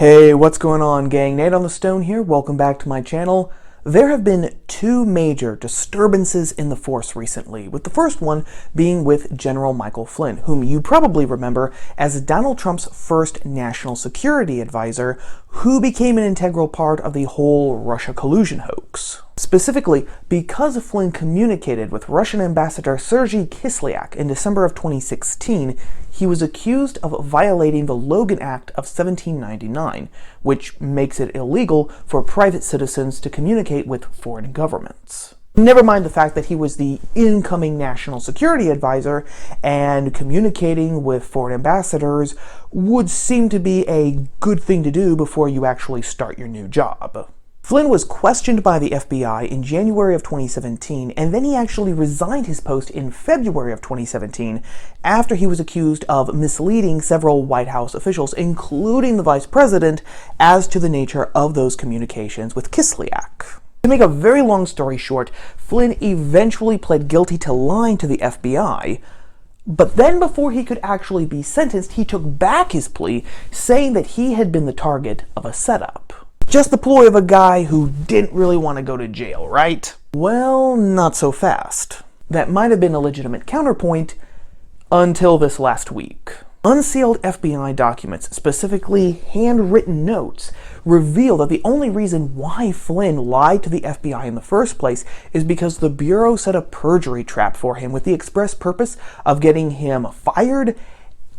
Hey, what's going on, gang? Nate on the Stone here. Welcome back to my channel. There have been two major disturbances in the force recently, with the first one being with General Michael Flynn, whom you probably remember as Donald Trump's first national security advisor, who became an integral part of the whole Russia collusion hoax. Specifically, because Flynn communicated with Russian Ambassador Sergei Kislyak in December of 2016, he was accused of violating the Logan Act of 1799, which makes it illegal for private citizens to communicate with foreign governments. Never mind the fact that he was the incoming national security advisor, and communicating with foreign ambassadors would seem to be a good thing to do before you actually start your new job. Flynn was questioned by the FBI in January of 2017, and then he actually resigned his post in February of 2017 after he was accused of misleading several White House officials, including the vice president, as to the nature of those communications with Kislyak. To make a very long story short, Flynn eventually pled guilty to lying to the FBI, but then before he could actually be sentenced, he took back his plea, saying that he had been the target of a setup. Just the ploy of a guy who didn't really want to go to jail, right? Well, not so fast. That might have been a legitimate counterpoint until this last week. Unsealed FBI documents, specifically handwritten notes, reveal that the only reason why Flynn lied to the FBI in the first place is because the Bureau set a perjury trap for him with the express purpose of getting him fired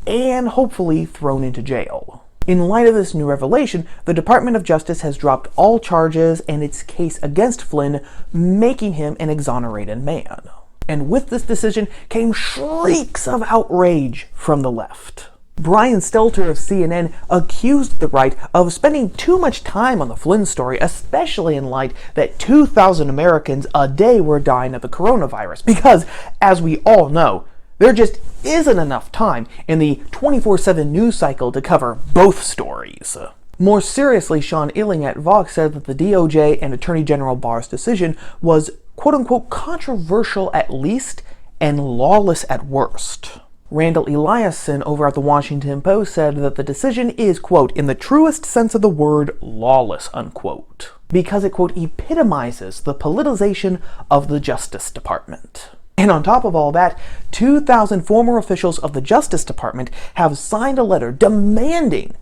and hopefully thrown into jail. In light of this new revelation, the Department of Justice has dropped all charges and its case against Flynn, making him an exonerated man. And with this decision came shrieks of outrage from the left. Brian Stelter of CNN accused the right of spending too much time on the Flynn story, especially in light that 2,000 Americans a day were dying of the coronavirus, because, as we all know, there just isn't enough time in the 24/7 news cycle to cover both stories. More seriously, Sean Illing at Vox said that the DOJ and Attorney General Barr's decision was quote-unquote controversial at least and lawless at worst. Randall Eliason over at the Washington Post said that the decision is, quote, in the truest sense of the word, lawless, unquote, because it, quote, epitomizes the politicization of the Justice Department. And on top of all that, 2,000 former officials of the Justice Department have signed a letter demanding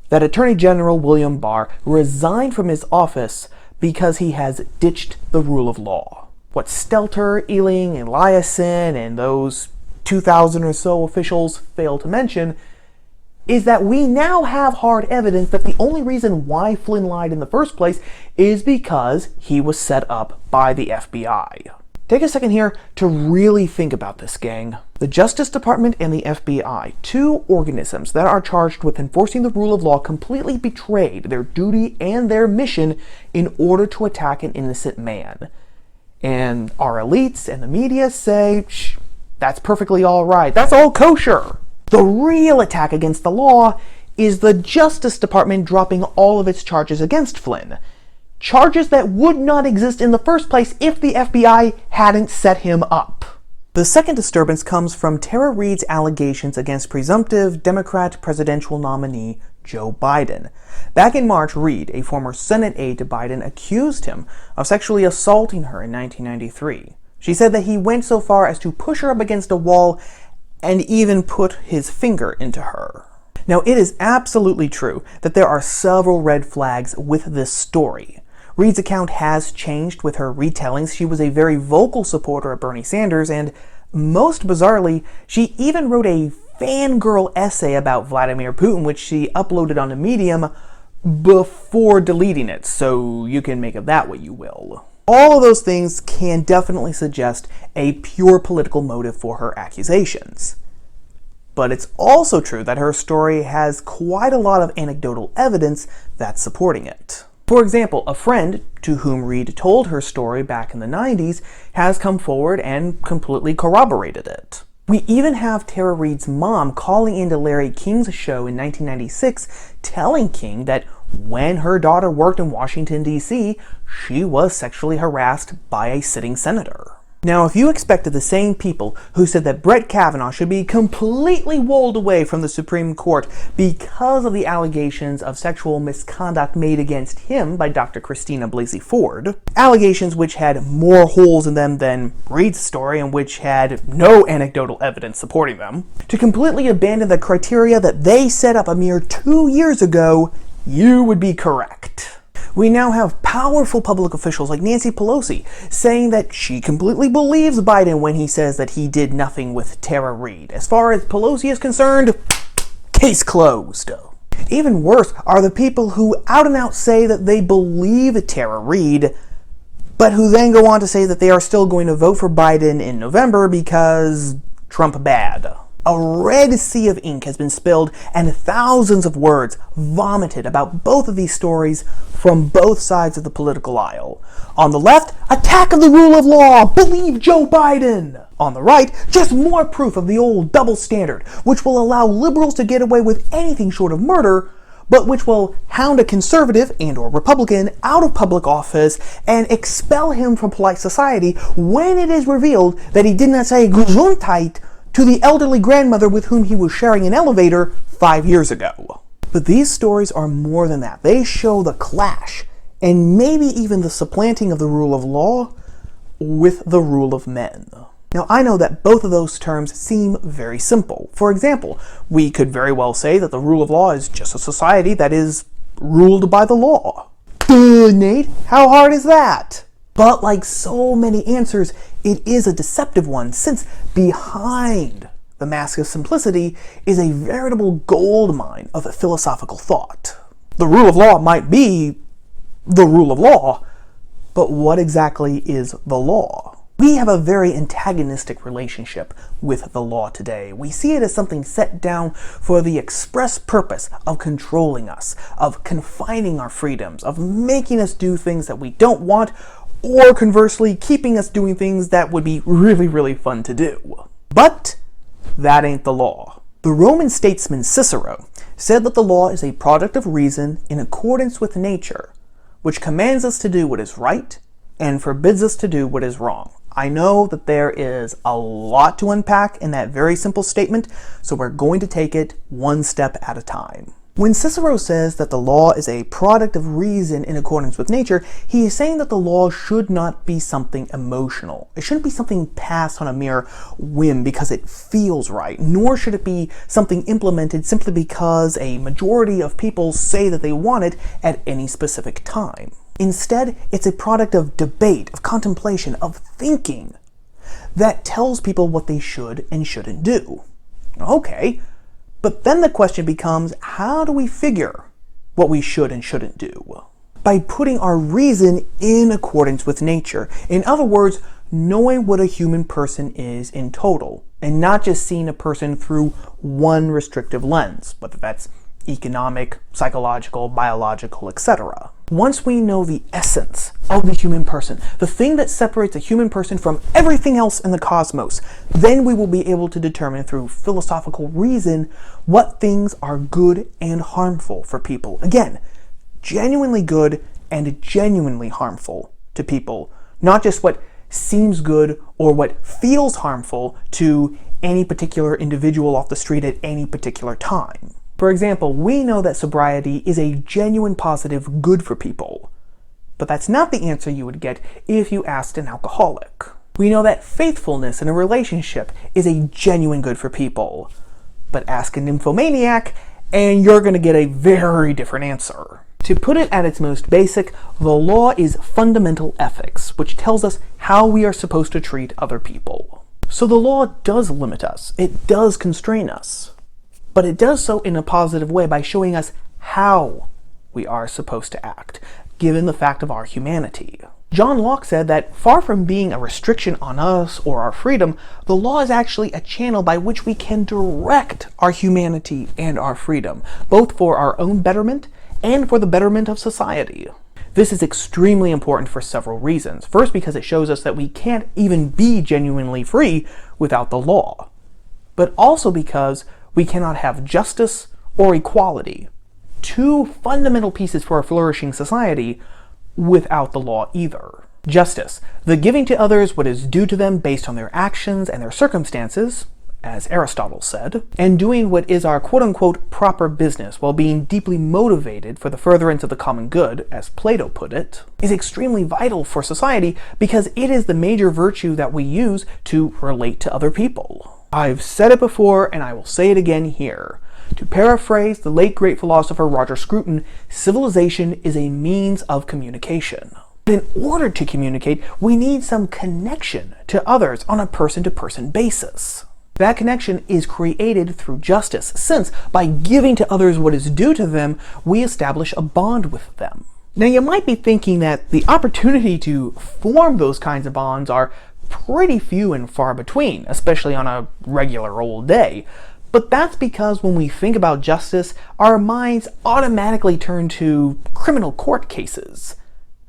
that Attorney General William Barr resign from his office because he has ditched the rule of law. What Stelter, Ealing, Eliason, and those 2,000 or so officials fail to mention is that we now have hard evidence that the only reason why Flynn lied in the first place is because he was set up by the FBI. Take a second here to really think about this, gang. The Justice Department and the FBI, two organisms that are charged with enforcing the rule of law, completely betrayed their duty and their mission in order to attack an innocent man. And our elites and the media say, shh, that's perfectly all right. That's all kosher. The real attack against the law is the Justice Department dropping all of its charges against Flynn. Charges that would not exist in the first place if the FBI hadn't set him up. The second disturbance comes from Tara Reade's allegations against presumptive Democrat presidential nominee Joe Biden. Back in March, Reade, a former Senate aide to Biden, accused him of sexually assaulting her in 1993. She said that he went so far as to push her up against a wall and even put his finger into her. Now, it is absolutely true that there are several red flags with this story. Reade's account has changed with her retellings. She was a very vocal supporter of Bernie Sanders, and most bizarrely, she even wrote a fangirl essay about Vladimir Putin, which she uploaded onto Medium before deleting it, so you can make of that what you will. All of those things can definitely suggest a pure political motive for her accusations. But it's also true that her story has quite a lot of anecdotal evidence that's supporting it. For example, a friend to whom Reade told her story back in the 90s has come forward and completely corroborated it. We even have Tara Reade's mom calling into Larry King's show in 1996, telling King that when her daughter worked in Washington, D.C., she was sexually harassed by a sitting senator. Now, if you expected the same people who said that Brett Kavanaugh should be completely walled away from the Supreme Court because of the allegations of sexual misconduct made against him by Dr. Christina Blasey Ford, allegations which had more holes in them than Reade's story and which had no anecdotal evidence supporting them, to completely abandon the criteria that they set up a mere 2 years ago, you would be correct. We now have powerful public officials like Nancy Pelosi saying that she completely believes Biden when he says that he did nothing with Tara Reade. As far as Pelosi is concerned, case closed. Even worse are the people who out and out say that they believe Tara Reade, but who then go on to say that they are still going to vote for Biden in November because Trump bad. A red sea of ink has been spilled and thousands of words vomited about both of these stories from both sides of the political aisle. On the left, attack of the rule of law, believe Joe Biden. On the right, just more proof of the old double standard, which will allow liberals to get away with anything short of murder, but which will hound a conservative and or Republican out of public office and expel him from polite society when it is revealed that he did not say Gesundheit to the elderly grandmother with whom he was sharing an elevator 5 years ago. But these stories are more than that. They show the clash, and maybe even the supplanting of the rule of law with the rule of men. Now, I know that both of those terms seem very simple. For example, we could very well say that the rule of law is just a society that is ruled by the law. Duh, Nate, how hard is that? But like so many answers, it is a deceptive one, since behind the mask of simplicity is a veritable goldmine of philosophical thought. The rule of law might be the rule of law, but what exactly is the law? We have a very antagonistic relationship with the law today. We see it as something set down for the express purpose of controlling us, of confining our freedoms, of making us do things that we don't want, or conversely, keeping us doing things that would be really, really fun to do. But that ain't the law. The Roman statesman Cicero said that the law is a product of reason in accordance with nature, which commands us to do what is right and forbids us to do what is wrong. I know that there is a lot to unpack in that very simple statement, so we're going to take it one step at a time. When Cicero says that the law is a product of reason in accordance with nature, he is saying that the law should not be something emotional. It shouldn't be something passed on a mere whim because it feels right, nor should it be something implemented simply because a majority of people say that they want it at any specific time. Instead, it's a product of debate, of contemplation, of thinking that tells people what they should and shouldn't do. Okay. But then the question becomes, how do we figure what we should and shouldn't do? By putting our reason in accordance with nature. In other words, knowing what a human person is in total, and not just seeing a person through one restrictive lens, whether that's economic, psychological, biological, etc. Once we know the essence of the human person, the thing that separates a human person from everything else in the cosmos, then we will be able to determine through philosophical reason what things are good and harmful for people. Again, genuinely good and genuinely harmful to people, not just what seems good or what feels harmful to any particular individual off the street at any particular time. For example, we know that sobriety is a genuine positive good for people, but that's not the answer you would get if you asked an alcoholic. We know that faithfulness in a relationship is a genuine good for people, but ask a nymphomaniac and you're going to get a very different answer. To put it at its most basic, the law is fundamental ethics, which tells us how we are supposed to treat other people. So the law does limit us, it does constrain us. But it does so in a positive way by showing us how we are supposed to act, given the fact of our humanity. John Locke said that far from being a restriction on us or our freedom, the law is actually a channel by which we can direct our humanity and our freedom, both for our own betterment and for the betterment of society. This is extremely important for several reasons. First, because it shows us that we can't even be genuinely free without the law. But also because we cannot have justice or equality, two fundamental pieces for a flourishing society, without the law either. Justice, the giving to others what is due to them based on their actions and their circumstances, as Aristotle said, and doing what is our quote-unquote proper business while being deeply motivated for the furtherance of the common good, as Plato put it, is extremely vital for society because it is the major virtue that we use to relate to other people. I've said it before and I will say it again here. To paraphrase the late great philosopher Roger Scruton, civilization is a means of communication. In order to communicate, we need some connection to others on a person-to-person basis. That connection is created through justice, since by giving to others what is due to them, we establish a bond with them. Now you might be thinking that the opportunity to form those kinds of bonds are pretty few and far between, especially on a regular old day. But that's because when we think about justice, our minds automatically turn to criminal court cases.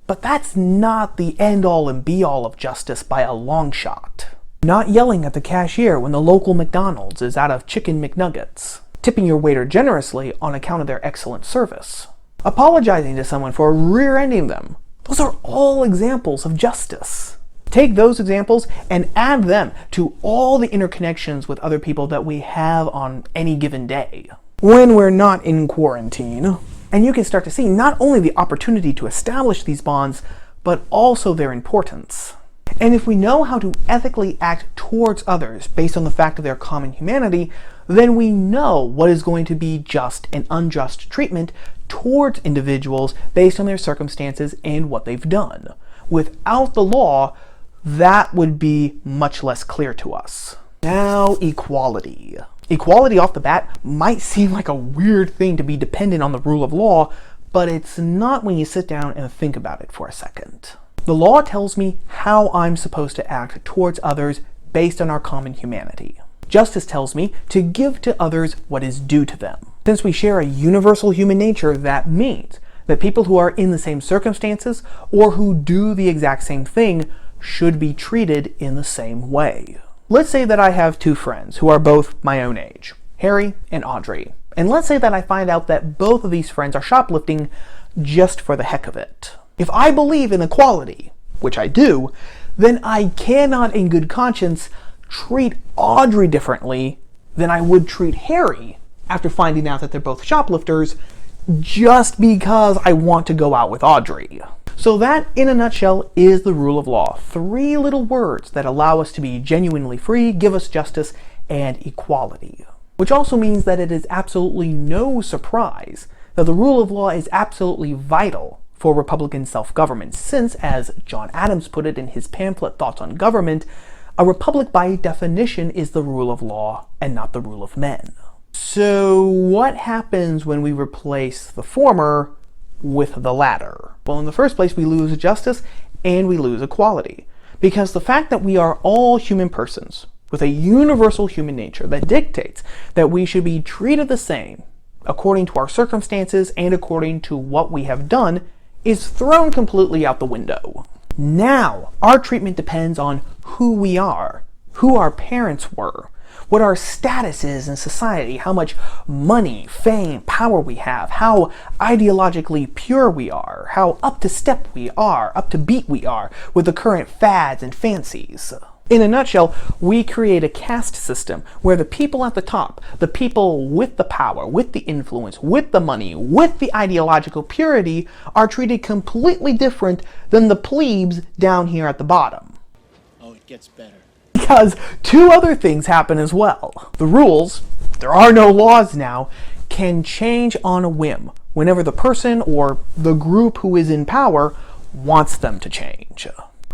But that's not the end-all and be-all of justice by a long shot. Not yelling at the cashier when the local McDonald's is out of chicken McNuggets. Tipping your waiter generously on account of their excellent service. Apologizing to someone for rear-ending them. Those are all examples of justice. Take those examples and add them to all the interconnections with other people that we have on any given day. When we're not in quarantine. And you can start to see not only the opportunity to establish these bonds, but also their importance. And if we know how to ethically act towards others based on the fact of their common humanity, then we know what is going to be just and unjust treatment towards individuals based on their circumstances and what they've done. Without the law, that would be much less clear to us. Now, equality. Equality off the bat might seem like a weird thing to be dependent on the rule of law, but it's not when you sit down and think about it for a second. The law tells me how I'm supposed to act towards others based on our common humanity. Justice tells me to give to others what is due to them. Since we share a universal human nature, that means that people who are in the same circumstances or who do the exact same thing should be treated in the same way. Let's say that I have two friends who are both my own age, Harry and Audrey. And let's say that I find out that both of these friends are shoplifting just for the heck of it. If I believe in equality, which I do, then I cannot in good conscience treat Audrey differently than I would treat Harry after finding out that they're both shoplifters just because I want to go out with Audrey. So that, in a nutshell, is the rule of law. 3 little words that allow us to be genuinely free, give us justice, and equality. Which also means that it is absolutely no surprise that the rule of law is absolutely vital for Republican self-government, since, as John Adams put it in his pamphlet Thoughts on Government, a republic by definition is the rule of law and not the rule of men. So what happens when we replace the former with the latter? Well, in the first place, we lose justice and we lose equality. Because the fact that we are all human persons with a universal human nature that dictates that we should be treated the same according to our circumstances and according to what we have done is thrown completely out the window. Now, our treatment depends on who we are, who our parents were, what our status is in society, how much money, fame, power we have, how ideologically pure we are, how up to step we are, up to beat we are with the current fads and fancies. In a nutshell, we create a caste system where the people at the top, the people with the power, with the influence, with the money, with the ideological purity, are treated completely different than the plebes down here at the bottom. Oh, it gets better. Because 2 other things happen as well. The rules, there are no laws now, can change on a whim whenever the person or the group who is in power wants them to change.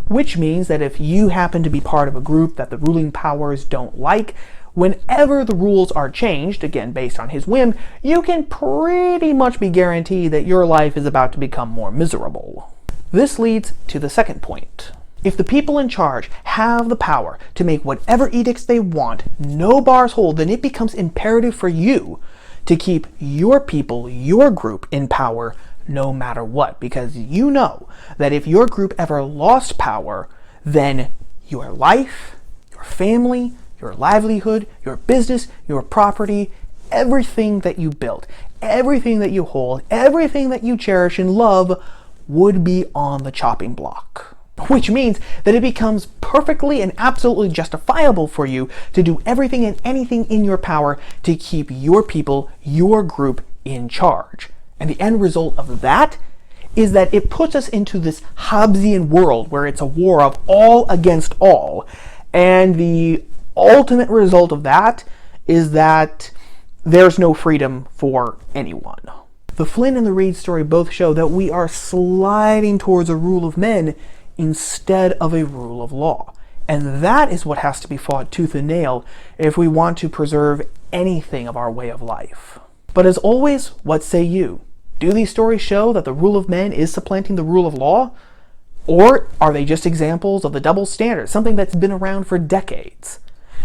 Which means that if you happen to be part of a group that the ruling powers don't like, whenever the rules are changed, again based on his whim, you can pretty much be guaranteed that your life is about to become more miserable. This leads to the second point. If the people in charge have the power to make whatever edicts they want, no bars hold, then it becomes imperative for you to keep your people, your group in power no matter what, because you know that if your group ever lost power, then your life, your family, your livelihood, your business, your property, everything that you built, everything that you hold, everything that you cherish and love would be on the chopping block. which means that it becomes perfectly and absolutely justifiable for you to do everything and anything in your power to keep your people, your group, in charge. And the end result of that is that it puts us into this Hobbesian world where it's a war of all against all. And the ultimate result of that is that there's no freedom for anyone. The Flynn and the Reade story both show that we are sliding towards a rule of men instead of a rule of law. And that is what has to be fought tooth and nail if we want to preserve anything of our way of life. But as always, what say you? Do these stories show that the rule of men is supplanting the rule of law? Or are they just examples of the double standard, something that's been around for decades?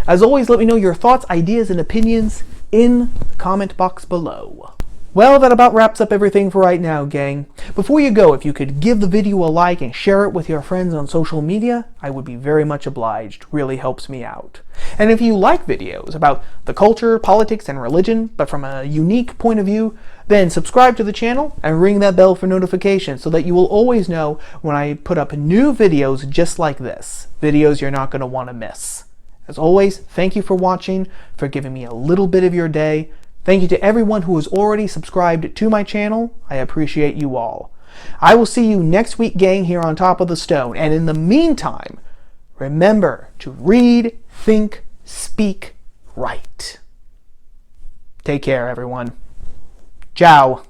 As always, let me know your thoughts, ideas, and opinions in the comment box below. Well, that about wraps up everything for right now, gang. Before you go, if you could give the video a like and share it with your friends on social media, I would be very much obliged. Really helps me out. And if you like videos about the culture, politics, and religion, but from a unique point of view, then subscribe to the channel and ring that bell for notifications so that you will always know when I put up new videos just like this. Videos you're not going to want to miss. As always, thank you for watching, for giving me a little bit of your day. Thank you to everyone who has already subscribed to my channel. I appreciate you all. I will see you next week, gang, here on Top of the Stone. And in the meantime, remember to read, think, speak right. Take care, everyone. Ciao.